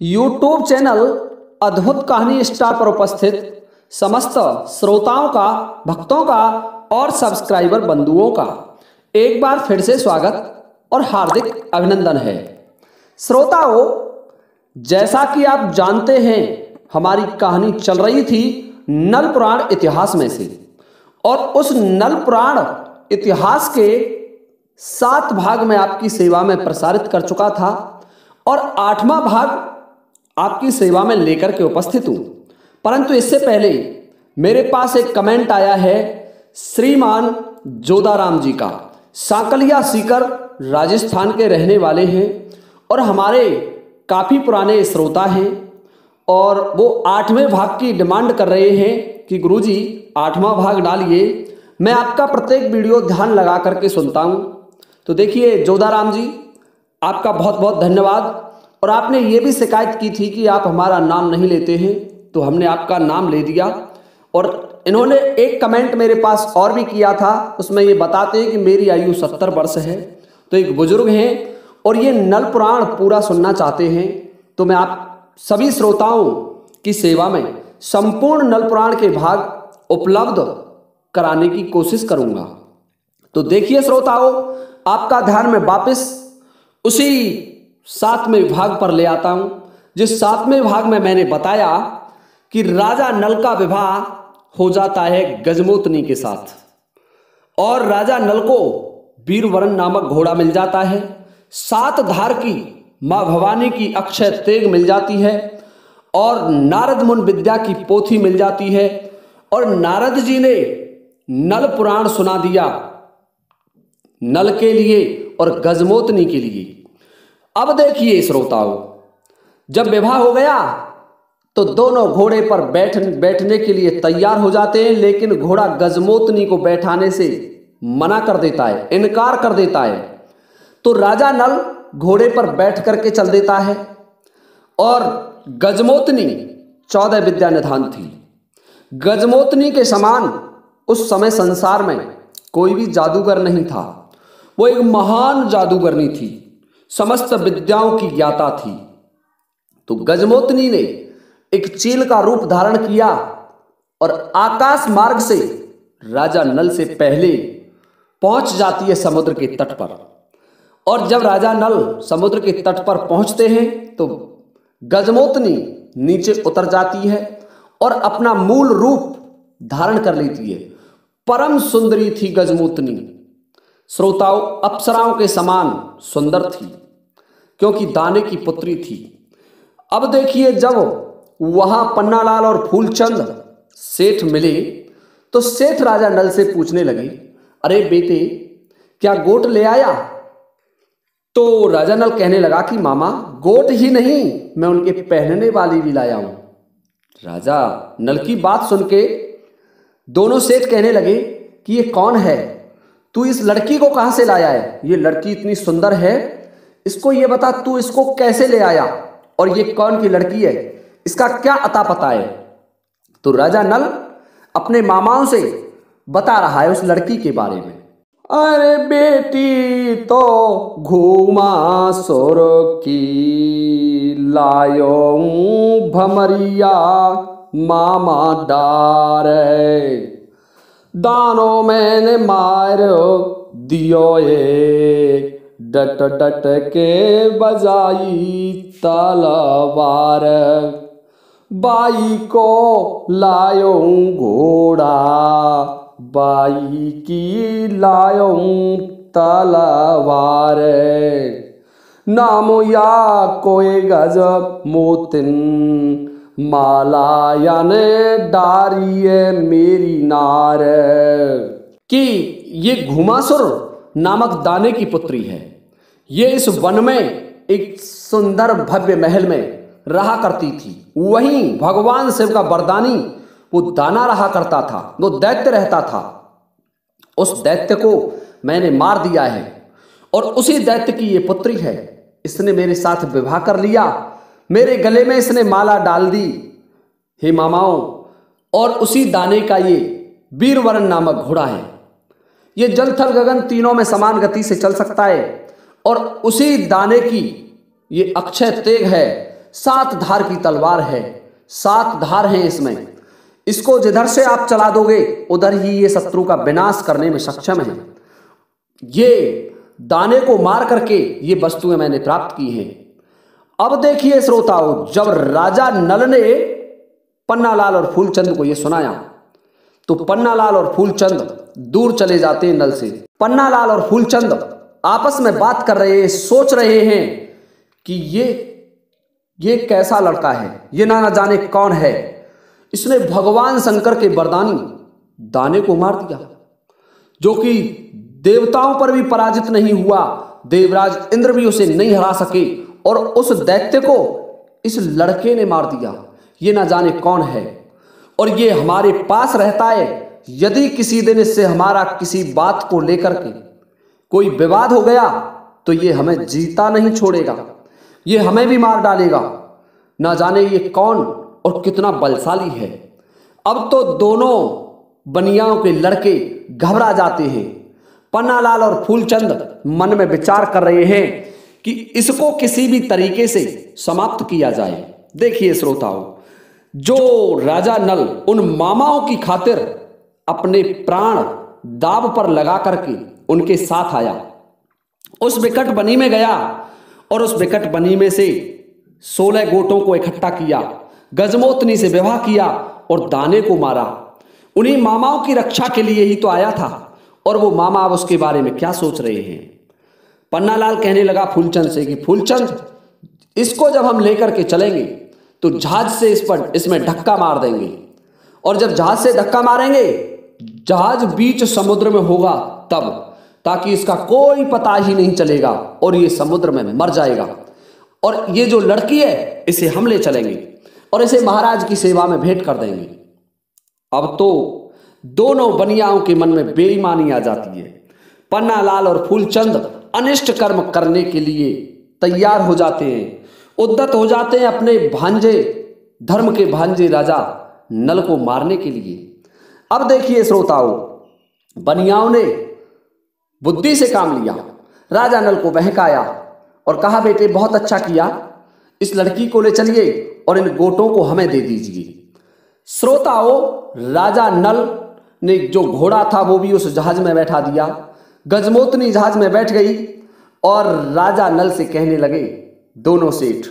YouTube channel अद्भुत कहानी star पर उपस्थित समस्त श्रोताओं का, भक्तों का और सब्सक्राइबर बंधुओं का एक बार फिर से स्वागत और हार्दिक अभिनंदन है। श्रोताओं, जैसा कि आप जानते हैं, हमारी कहानी चल रही थी नल पुराण इतिहास में से, और उस नल पुराण इतिहास के 7 भाग में आपकी सेवा में प्रसारित कर चुका था और 8वां भाग आपकी सेवा में लेकर के उपस्थित हूं। परंतु इससे पहले मेरे पास एक कमेंट आया है श्रीमान जोधाराम जी का। सांकलिया सीकर राजस्थान के रहने वाले हैं और हमारे काफ़ी पुराने श्रोता हैं, और वो 8वें भाग की डिमांड कर रहे हैं कि गुरुजी 8वां भाग डालिए। मैं आपका प्रत्येक वीडियो ध्यान लगा करके सुनता हूं। तो देखिए जोधाराम जी, आपका बहुत बहुत धन्यवाद। और आपने ये भी शिकायत की थी कि आप हमारा नाम नहीं लेते हैं, तो हमने आपका नाम ले दिया। और इन्होंने एक कमेंट मेरे पास और भी किया था, उसमें ये बताते हैं कि मेरी आयु 70 वर्ष है, तो एक बुजुर्ग हैं और ये नल पुराण पूरा सुनना चाहते हैं। तो मैं आप सभी श्रोताओं की सेवा में संपूर्ण नल पुराण के भाग उपलब्ध कराने की कोशिश करूंगा। तो देखिए श्रोताओं, आपका ध्यान में वापस उसी 7वें भाग पर ले आता हूं, जिस 7वें भाग में मैंने बताया कि राजा नल का विवाह हो जाता है गजमोतनी के साथ, और राजा नल को वीरवरण नामक घोड़ा मिल जाता है। 7 धार की मां भवानी की अक्षय तेग मिल जाती है, और नारद मुनि विद्या की पोथी मिल जाती है, और नारद जी ने नल पुराण सुना दिया नल के लिए और गजमोतनी के लिए। अब देखिए श्रोताओं, जब विवाह हो गया तो दोनों घोड़े पर बैठने के लिए तैयार हो जाते हैं, लेकिन घोड़ा गजमोतनी को बैठाने से मना कर देता है, इनकार कर देता है। तो राजा नल घोड़े पर बैठ करके चल देता है, और गजमोतनी 14 विद्या निधान थी। गजमोतनी के समान उस समय संसार में कोई भी जादूगर नहीं था। वो एक महान जादूगरनी थी, समस्त विद्याओं की ज्ञाता थी। तो गजमोतनी ने एक चील का रूप धारण किया और आकाश मार्ग से राजा नल से पहले पहुंच जाती है समुद्र के तट पर। और जब राजा नल समुद्र के तट पर पहुंचते हैं तो गजमोतनी नीचे उतर जाती है और अपना मूल रूप धारण कर लेती है। परम सुंदरी थी गजमोतनी। श्रोताओं, अप्सराओं के समान सुंदर थी, क्योंकि दाने की पुत्री थी। अब देखिए, जब वहां पन्नालाल और फूलचंद सेठ मिले तो सेठ राजा नल से पूछने लगे, अरे बेटे, क्या गोट ले आया? तो राजा नल कहने लगा कि मामा, गोट ही नहीं, मैं उनके पहनने वाली भी लाया हूं। राजा नल की बात सुन के दोनों सेठ कहने लगे कि ये कौन है? तू इस लड़की को कहां से लाया है? ये लड़की इतनी सुंदर है, इसको ये बता, तू इसको कैसे ले आया, और ये कौन की लड़की है, इसका क्या अता पता है? तो राजा नल अपने मामाओं से बता रहा है उस लड़की के बारे में। अरे बेटी तो घूमा सोर की लायो भमरिया मामा डार, दानो मैंने मार दियो एक, डट डट के बजाई तलवार, बाई को लायो घोड़ा, बाई की लायो तलवार, नामो या कोई गजब मोतिन, मालायन डारिये मेरी नार। कि ये घुमासुर नामक दाने की पुत्री है। ये इस वन में एक सुंदर भव्य महल में रहा करती थी। वहीं भगवान शिव का वरदानी वो दाना रहा करता था, वो दैत्य रहता था। उस दैत्य को मैंने मार दिया है, और उसी दैत्य की ये पुत्री है। इसने मेरे साथ विवाह कर लिया, मेरे गले में इसने माला डाल दी। हे मामाओं, और उसी दाने का ये वीरवरण नामक घोड़ा है। ये जल थल गगन तीनों में समान गति से चल सकता है, और उसी दाने की ये अक्षय तेग है। 7 धार की तलवार है, 7 धार हैं इसमें। इसको जिधर से आप चला दोगे उधर ही ये शत्रु का विनाश करने में सक्षम है। ये दाने को मार करके ये वस्तुएं मैंने प्राप्त की हैं। अब देखिए श्रोताओ, जब राजा नल ने पन्नालाल और फूलचंद को ये सुनाया तो पन्नालाल और फूलचंद दूर चले जाते हैं नल से। पन्नालाल और फूलचंद आपस में बात कर रहे हैं, सोच रहे हैं कि ये कैसा लड़का है, ये ना जाने कौन है। इसने भगवान शंकर के वरदानी दाने को मार दिया, जो कि देवताओं पर भी पराजित नहीं हुआ, देवराज इंद्र भी उसे नहीं हरा सके, और उस दैत्य को इस लड़के ने मार दिया। ये ना जाने कौन है और ये हमारे पास रहता है। यदि किसी दिन इससे हमारा किसी बात को लेकर के कोई विवाद हो गया तो ये हमें जीता नहीं छोड़ेगा, ये हमें भी मार डालेगा। ना जाने ये कौन और कितना बलशाली है। अब तो दोनों बनियाओं के लड़के घबरा जाते हैं। पन्नालाल और फूलचंद मन में विचार कर रहे हैं कि इसको किसी भी तरीके से समाप्त किया जाए। देखिए श्रोताओं, जो राजा नल उन मामाओं की खातिर अपने प्राण दाव पर लगा करके उनके साथ आया, उस विकट बनी में गया और उस विकट बनी में से 16 गोटों को इकट्ठा किया, गजमोतनी से विवाह किया और दाने को मारा। उन्हीं मामाओं की रक्षा के लिए ही तो आया था, और वो मामा अब उसके बारे में क्या सोच रहे हैं। पन्नालाल कहने लगा फूलचंद से कि फूलचंद, इसको जब हम लेकर के चलेंगे तो जहाज से इसमें धक्का मार देंगे, और जब जहाज से धक्का मारेंगे जहाज बीच समुद्र में होगा तब, ताकि इसका कोई पता ही नहीं चलेगा और ये समुद्र में मर जाएगा। और ये जो लड़की है इसे हम ले चलेंगे और इसे महाराज की सेवा में भेंट कर देंगे। अब तो दोनों बनियाओं के मन में बेईमानी आ जाती है। पन्नालाल और फूलचंद अनिष्ट कर्म करने के लिए तैयार हो जाते हैं, उद्यत हो जाते हैं अपने भांजे, धर्म के भांजे राजा नल को मारने के लिए। अब देखिए श्रोताओं, बनियाओं ने बुद्धि से काम लिया, राजा नल को बहकाया और कहा बेटे बहुत अच्छा किया, इस लड़की को ले चलिए और इन गोटों को हमें दे दीजिए। श्रोताओं, राजा नल ने जो घोड़ा था वो भी उस जहाज में बैठा दिया, गजमोतनी जहाज में बैठ गई और राजा नल से कहने लगे दोनों सेठ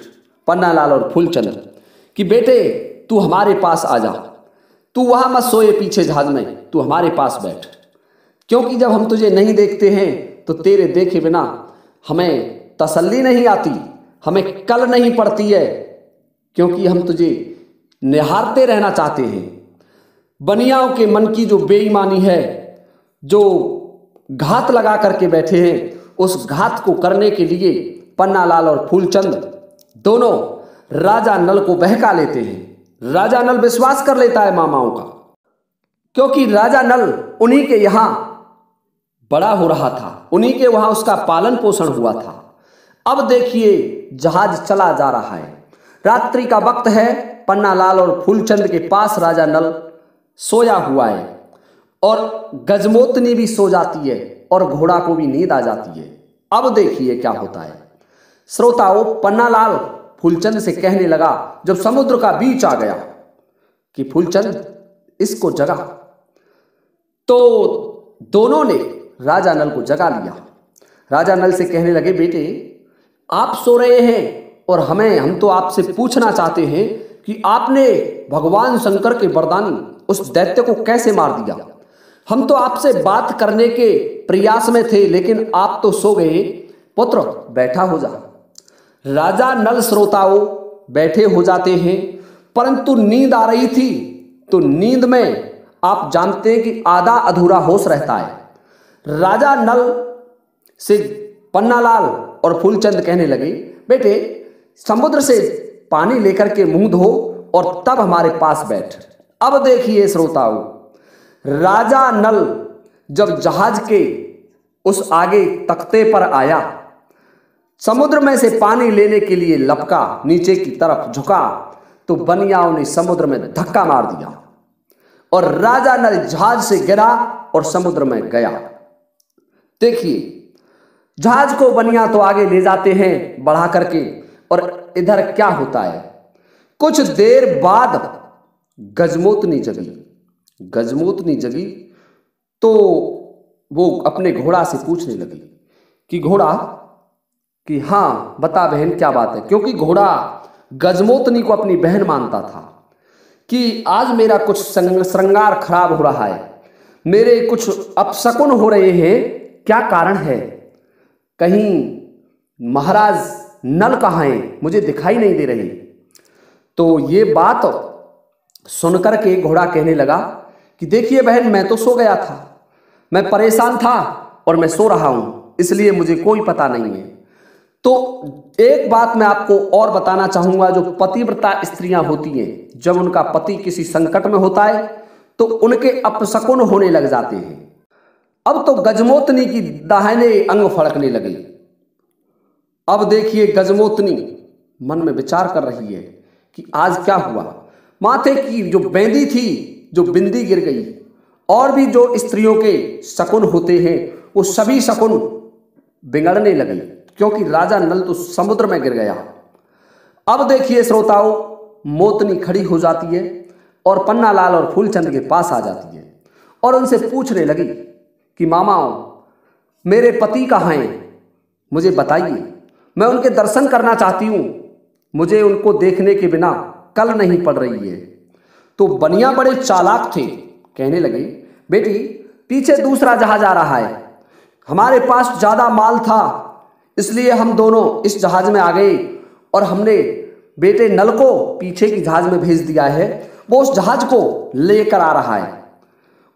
पन्नालाल और फूलचंद कि बेटे तू हमारे पास आ जा, तू वहां मत सोए पीछे जहाज में, तू हमारे पास बैठ, क्योंकि जब हम तुझे नहीं देखते हैं तो तेरे देखे बिना हमें तसल्ली नहीं आती, हमें कल नहीं पड़ती है, क्योंकि हम तुझे निहारते रहना चाहते हैं। बनियाओं के मन की जो बेईमानी है, जो घात लगा करके बैठे हैं, उस घात को करने के लिए पन्नालाल और फूलचंद दोनों राजा नल को बहका लेते हैं। राजा नल विश्वास कर लेता है मामाओं का, क्योंकि राजा नल उन्हीं के यहां बड़ा हो रहा था, उन्हीं के वहां उसका पालन पोषण हुआ था। अब देखिए जहाज चला जा रहा है, रात्रि का वक्त है, पन्नालाल और फूलचंद के पास राजा नल सोया हुआ है और गजमोतनी भी सो जाती है और घोड़ा को भी नींद आ जाती है। अब देखिए क्या होता है श्रोताओं, पन्नालाल फूलचंद से कहने लगा जब समुद्र का बीच आ गया कि फूलचंद इसको जगा, तो दोनों ने राजा नल को जगा लिया। राजा नल से कहने लगे बेटे आप सो रहे हैं और हम तो आपसे पूछना चाहते हैं कि आपने भगवान शंकर के वरदानी उस दैत्य को कैसे मार दिया। हम तो आपसे बात करने के प्रयास में थे, लेकिन आप तो सो गए। पुत्र बैठा हो जा। राजा नल श्रोताओं बैठे हो जाते हैं, परंतु नींद आ रही थी, तो नींद में आप जानते हैं कि आधा अधूरा होश रहता है। राजा नल से पन्नालाल और फूलचंद कहने लगे बेटे समुद्र से पानी लेकर के मुंह धो और तब हमारे पास बैठ। अब देखिए श्रोताओं, राजा नल जब जहाज के उस आगे तख्ते पर आया, समुद्र में से पानी लेने के लिए लपका, नीचे की तरफ झुका, तो बनियाओं ने समुद्र में धक्का मार दिया और राजा नल जहाज से गिरा और समुद्र में गया। देखिए जहाज को बनिया तो आगे ले जाते हैं बढ़ा करके, और इधर क्या होता है। कुछ देर बाद गजमोतनी जगी। गजमोतनी जगी तो वो अपने घोड़ा से पूछने लगी कि घोड़ा, कि हाँ बता बहन क्या बात है। क्योंकि घोड़ा गजमोतनी को अपनी बहन मानता था कि आज मेरा कुछ श्रृंगार खराब हो रहा है, मेरे कुछ अपशकुन हो रहे हैं, क्या कारण है, कहीं महाराज नल कहाँ हैं, मुझे दिखाई नहीं दे रहे। तो ये बात सुनकर के घोड़ा कहने लगा कि देखिए बहन, मैं तो सो गया था, मैं परेशान था और मैं सो रहा हूं, इसलिए मुझे कोई पता नहीं है। तो एक बात मैं आपको और बताना चाहूंगा, जो पतिव्रता स्त्रियां होती हैं, जब उनका पति किसी संकट में होता है तो उनके अपशकुन होने लग जाते हैं। अब तो गजमोतनी की दाहिने अंग फड़कने लगे। अब देखिए गजमोतनी मन में विचार कर रही है कि आज क्या हुआ। माथे की जो बेंदी थी, जो बिंदी गिर गई, और भी जो स्त्रियों के शकुन होते हैं वो सभी शकुन बिगड़ने लगे, क्योंकि राजा नल तो समुद्र में गिर गया। अब देखिए श्रोताओं, मोतनी खड़ी हो जाती है और पन्नालाल और फूलचंद के पास आ जाती है और उनसे पूछने लगी कि मामा, मेरे पति कहाँ हैं, मुझे बताइए, मैं उनके दर्शन करना चाहती हूँ, मुझे उनको देखने के बिना कल नहीं पड़ रही है। तो बनिया बड़े चालाक थे, कहने लगे बेटी पीछे दूसरा जहाज आ रहा है, हमारे पास ज्यादा माल था इसलिए हम दोनों इस जहाज में आ गए और हमने बेटे नल को पीछे की जहाज में भेज दिया है, वो उस जहाज को लेकर आ रहा है,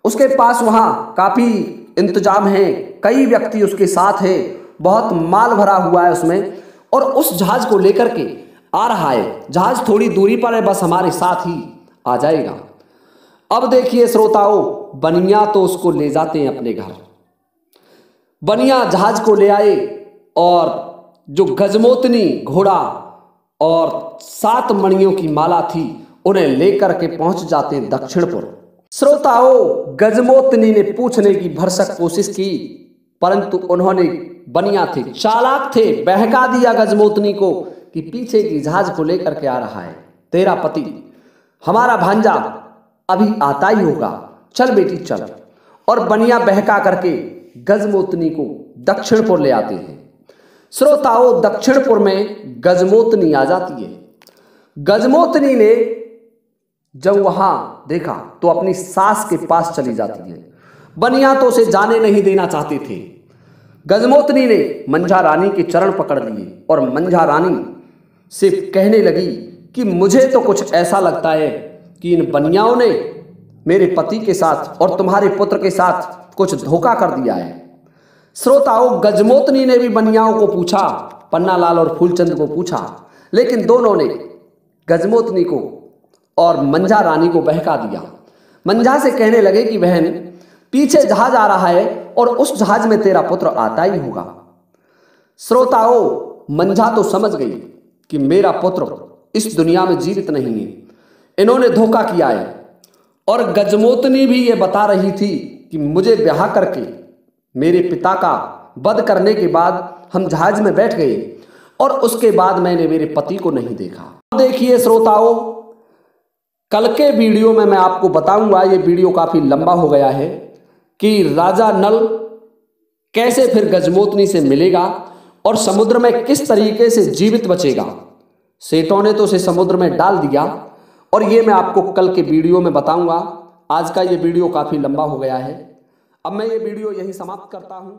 उसके पास वहां काफी इंतजाम है, कई व्यक्ति उसके साथ है, बहुत माल भरा हुआ है उसमें, और उस जहाज को लेकर के आ रहा है। जहाज थोड़ी दूरी पर है, बस हमारे साथ ही आ जाएगा। अब देखिए श्रोताओं, बनिया तो उसको ले जाते हैं अपने घर। बनिया जहाज को ले आए और जो गजमोतनी घोड़ा और 7 मणियों की माला थी उन्हें लेकर के पहुंच जाते हैं दक्षिणपुर। श्रोताओं, गजमोतनी ने पूछने की भरसक कोशिश की, परंतु उन्होंने, बनिया थे, चालाक थे, बहका दिया गजमोतनी को कि पीछे की जहाज को लेकर के आ रहा है तेरा पति, हमारा भांजा अभी आता ही होगा, चल बेटी चल। और बनिया बहका करके गजमोतनी को दक्षिणपुर ले आते हैं। श्रोताओं, दक्षिणपुर में गजमोतनी आ जाती है। गजमोतनी ने जब वहां देखा तो अपनी सास के पास चली जाती है। बनिया तो उसे जाने नहीं देना चाहते थे। गजमोतनी ने मंझा रानी के चरण पकड़ लिए और मंझा रानी से कहने लगी कि मुझे तो कुछ ऐसा लगता है कि इन बनियाओं ने मेरे पति के साथ और तुम्हारे पुत्र के साथ कुछ धोखा कर दिया है। श्रोताओं, गजमोतनी ने भी बनियाओं को पूछा, पन्नालाल और फूलचंद को पूछा, लेकिन दोनों ने गजमोतनी को और मंझा रानी को बहका दिया। मंझा से कहने लगे कि बहन, पीछे जहाज आ रहा है और उस जहाज में तेरा पुत्र आता ही होगा। श्रोताओं, मंझा तो समझ गई कि मेरा पुत्र इस दुनिया में जीवित नहीं है, इन्होंने धोखा किया है। और गजमोतनी भी ये बता रही थी कि मुझे ब्याह करके मेरे पिता का वध करने के बाद हम जहाज में बैठ गए और उसके बाद मैंने मेरे पति को नहीं देखा। देखिए श्रोताओं, कल के वीडियो में मैं आपको बताऊंगा, ये वीडियो काफी लंबा हो गया है, कि राजा नल कैसे फिर गजमोतनी से मिलेगा और समुद्र में किस तरीके से जीवित बचेगा। सेठों ने तो उसे समुद्र में डाल दिया और ये मैं आपको कल के वीडियो में बताऊंगा। आज का ये वीडियो काफी लंबा हो गया है, अब मैं ये वीडियो यही समाप्त करता हूं।